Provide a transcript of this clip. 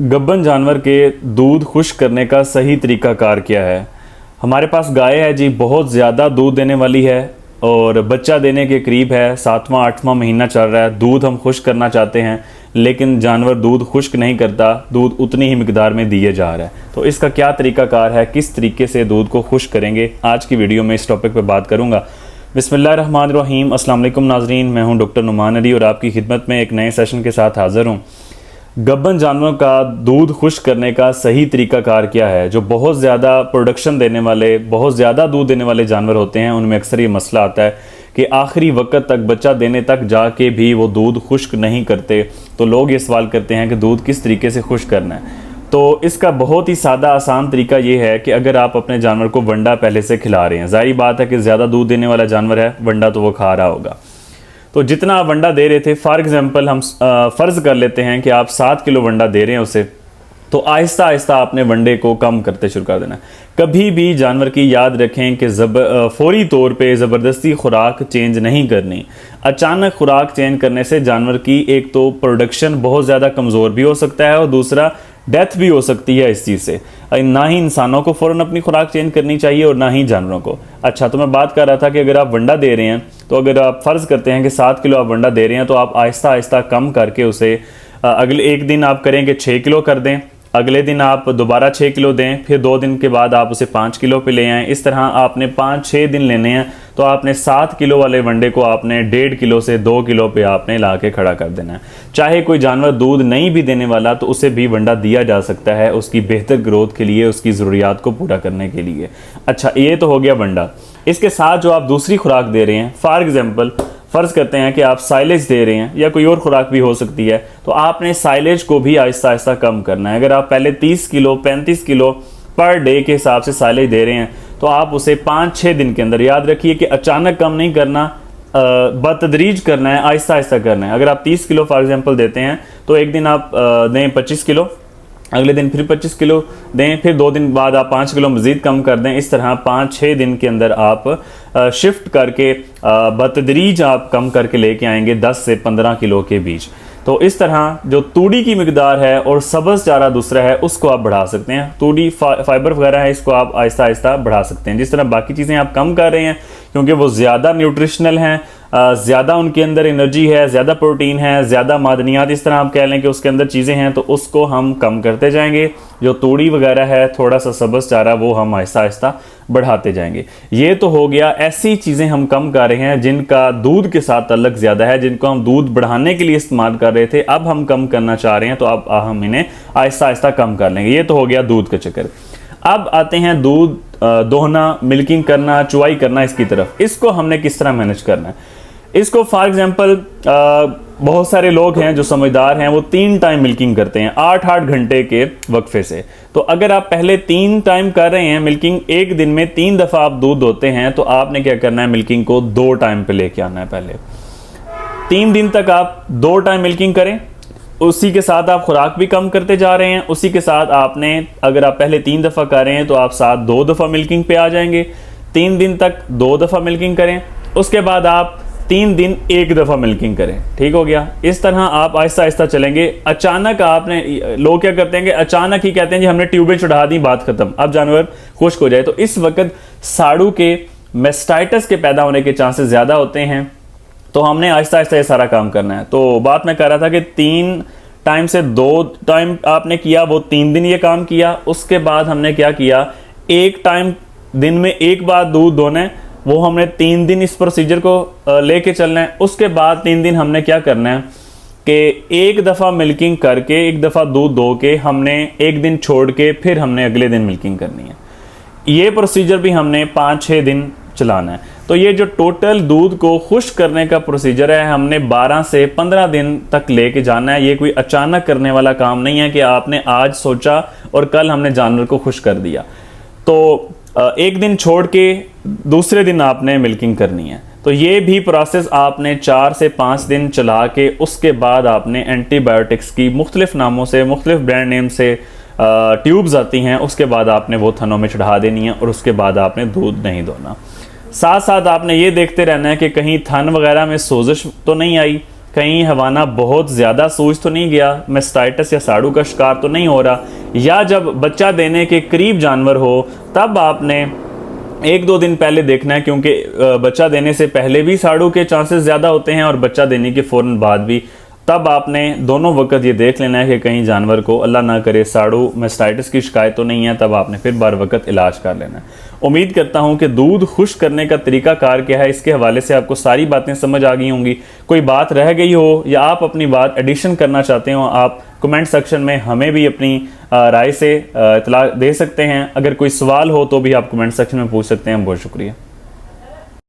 गब्बन जानवर के दूध खुश्क करने का सही तरीकाकार क्या है। हमारे पास गाय है जी, बहुत ज़्यादा दूध देने वाली है और बच्चा देने के करीब है, 7वां 8वां महीना चल रहा है। दूध हम खुश्क करना चाहते हैं लेकिन जानवर दूध खुश्क नहीं करता, दूध उतनी ही मिकदार में दिए जा रहा है। तो इसका क्या तरीकाकार है, किस तरीके से दूध को खुश्क करेंगे, आज की वीडियो में इस टॉपिक पर बात करूँगा। बिस्मिल्लाहिर्रहमानिर्रहीम। अस्सलाम वालेकुम नाज़रीन, मैं हूं डॉक्टर नुमान अली और आपकी खिदमत में एक नए सेशन के साथ हाज़िर हूं। गब्बन जानवरों का दूध खुश्क करने का सही तरीकाकार क्या है। जो बहुत ज़्यादा प्रोडक्शन देने वाले, बहुत ज़्यादा दूध देने वाले जानवर होते हैं, उनमें अक्सर ये मसला आता है कि आखिरी वक्त तक, बच्चा देने तक जाके भी वो दूध खुश्क नहीं करते। तो लोग ये सवाल करते हैं कि दूध किस तरीके से खुश्क करना है। तो इसका बहुत ही सादा आसान तरीका ये है कि अगर आप अपने जानवर को वंडा पहले से खिला रहे हैं, ज़ाहिर बात है कि ज़्यादा दूध देने वाला जानवर है, वंडा तो वो खा रहा होगा। तो जितना आप वंडा दे रहे थे, फॉर एग्जांपल हम फ़र्ज़ कर लेते हैं कि आप 7 किलो वंडा दे रहे हैं उसे, तो आहिस्ता आहिस्ता आपने वंडे को कम करते शुरू कर देना है। कभी भी जानवर की याद रखें कि फौरी तौर पे ज़बरदस्ती खुराक चेंज नहीं करनी। अचानक खुराक चेंज करने से जानवर की एक तो प्रोडक्शन बहुत ज़्यादा कमज़ोर भी हो सकता है और दूसरा डेथ भी हो सकती है इस चीज़ से। ना ही इंसानों को फ़ौरन अपनी खुराक चेंज करनी चाहिए और ना ही जानवरों को। अच्छा, तो मैं बात कर रहा था कि अगर आप वंडा दे रहे हैं, तो अगर आप फ़र्ज़ करते हैं कि 7 किलो आप वंडा दे रहे हैं, तो आप आहिस्ता आहिस्ता कम करके उसे अगले एक दिन आप करें कि 6 किलो कर दें, अगले दिन आप दोबारा 6 किलो दें, फिर 2 दिन के बाद आप उसे 5 किलो पे ले आएँ। इस तरह आपने 5-6 दिन लेने हैं। तो आपने 7 किलो वाले वंडे को आपने 1.5 किलो से 2 किलो पे आपने ला के खड़ा कर देना है। चाहे कोई जानवर दूध नहीं भी देने वाला, तो उसे भी वंडा दिया जा सकता है उसकी बेहतर ग्रोथ के लिए, उसकी ज़रूरियात को पूरा करने के लिए। अच्छा, ये तो हो गया वंडा। इसके साथ जो आप दूसरी खुराक दे रहे हैं, फॉर एग्जाम्पल फ़र्ज़ करते हैं कि आप साइलेज दे रहे हैं या कोई और खुराक भी हो सकती है, तो आपने साइलेज को भी आहिस्ता आहिस्ता कम करना है। अगर आप पहले 30 किलो 35 किलो पर डे के हिसाब से साइलेज दे रहे हैं, तो आप उसे 5-6 दिन के अंदर, याद रखिए कि अचानक कम नहीं करना, बतदरीज करना है, आहिस्ता आहिस्ता करना है। अगर आप 30 किलो फॉर एग्जांपल देते हैं, तो एक दिन आप दें 25 किलो, अगले दिन फिर 25 किलो दें, फिर 2 दिन बाद आप 5 किलो मज़ीद कम कर दें। इस तरह 5-6 दिन के अंदर आप शिफ्ट करके बतदरीज आप कम करके लेके आएंगे 10 से 15 किलो के बीच। तो इस तरह जो तूड़ी की मिकदार है और सब्ज़ चारा दूसरा है, उसको आप बढ़ा सकते हैं। तूड़ी फाइबर वगैरह है, इसको आप आहिस्ता आहिस्ता बढ़ा सकते हैं। जिस तरह बाकी चीज़ें आप कम कर रहे हैं क्योंकि वो ज़्यादा न्यूट्रिशनल हैं, ज़्यादा उनके अंदर एनर्जी है, ज़्यादा प्रोटीन है, ज़्यादा मादनियात, इस तरह आप कह लें कि उसके अंदर चीज़ें हैं, तो उसको हम कम करते जाएंगे। जो तूड़ी वगैरह है, थोड़ा सा सब्ज़ चारा, वो हम आहिस्ता आहिस्ता बढ़ाते जाएंगे। ये तो हो गया, ऐसी चीज़ें हम कम कर रहे हैं जिनका दूध के साथ तल्लक ज़्यादा है, जिनको हम दूध बढ़ाने के लिए इस्तेमाल कर रहे थे, अब हम कम करना चाह रहे हैं, तो अब हम इन्हें आहिस्ता आहिस्ता कम कर लेंगे। ये तो हो गया दूध का चक्कर। अब आते हैं दूध दोहना, मिल्किंग करना, चुवाई करना, इसकी तरफ। इसको हमने किस तरह मैनेज करना है। इसको फॉर एग्जांपल बहुत सारे लोग हैं जो समझदार हैं, वो 3 टाइम मिल्किंग करते हैं 8-8 घंटे के वक्फे से। तो अगर आप पहले 3 टाइम कर रहे हैं मिल्किंग, एक दिन में 3 दफ़ा आप दूध दोते हैं, तो आपने क्या करना है, मिल्किंग को 2 टाइम पे लेके आना है। पहले 3 दिन तक आप 2 टाइम मिल्किंग करें, उसी के साथ आप खुराक भी कम करते जा रहे हैं। उसी के साथ आपने, अगर आप पहले 3 दफ़ा कर रहे हैं, तो आप साथ 2 दफ़ा मिल्किंग पे आ जाएंगे। 3 दिन तक 2 दफ़ा मिल्किंग करें, उसके बाद आप 3 दिन 1 दफ़ा मिल्किंग करें। ठीक हो गया। इस तरह आप आहिस्ता आहिस्ता चलेंगे। अचानक आपने, लोग क्या करते हैं कि अचानक ही कहते हैं जी हमने ट्यूबें चढ़ा दी, बात खत्म, अब जानवर खुश्क हो जाए। तो इस वक्त साड़ू के, मेस्टाइटिस के पैदा होने के चांसेस ज़्यादा होते हैं। तो हमने आहिस्ता आहिस्ता ये सारा काम करना है। तो बात मैं कर रहा था कि 3 टाइम से 2 टाइम आपने किया, वो 3 दिन ये काम किया। उसके बाद हमने क्या किया, 1 टाइम दिन में 1 बार दूध दोना है, वो हमने 3 दिन इस प्रोसीजर को लेके चलना है। उसके बाद 3 दिन हमने क्या करना है कि 1 दफ़ा मिल्किंग करके, 1 दफ़ा दूध दो के, हमने 1 दिन छोड़ के फिर हमने अगले दिन मिल्किंग करनी है। ये प्रोसीजर भी हमने 5-6 दिन चलाना है। तो ये जो टोटल दूध को खुश्क करने का प्रोसीजर है, हमने 12 से 15 दिन तक लेके जाना है। ये कोई अचानक करने वाला काम नहीं है कि आपने आज सोचा और कल हमने जानवर को खुश्क कर दिया। तो 1 दिन छोड़ के दूसरे दिन आपने मिल्किंग करनी है। तो ये भी प्रोसेस आपने 4 से 5 दिन चला के, उसके बाद आपने एंटीबायोटिक्स की मुख्तलिफ नामों से, मुख्तलिफ ब्रांड नेम से ट्यूब्स आती हैं, उसके बाद आपने वो थनों में चढ़ा देनी है और उसके बाद आपने दूध नहीं दोना। साथ साथ आपने ये देखते रहना है कि कहीं थन वगैरह में सोजिश तो नहीं आई, कहीं हवाना बहुत ज़्यादा सूज तो नहीं गया, मैस्टाइटिस या साड़ू का शिकार तो नहीं हो रहा, या जब बच्चा देने के करीब जानवर हो तब आपने 1-2 दिन पहले देखना है, क्योंकि बच्चा देने से पहले भी साड़ू के चांसेस ज़्यादा होते हैं और बच्चा देने के फ़ौरन बाद भी। तब आपने दोनों वक्त ये देख लेना है कि कहीं जानवर को अल्लाह ना करे साड़ू मैस्टाइटिस की शिकायत तो नहीं है, तब आपने फिर बार वक्त इलाज कर लेना है। उम्मीद करता हूं कि दूध खुश्क करने का तरीका कार क्या है, इसके हवाले से आपको सारी बातें समझ आ गई होंगी। कोई बात रह गई हो या आप अपनी बात एडिशन करना चाहते हो, आप कमेंट सेक्शन में हमें भी अपनी राय से इतला दे सकते हैं। अगर कोई सवाल हो तो भी आप कमेंट सेक्शन में पूछ सकते हैं। बहुत शुक्रिया।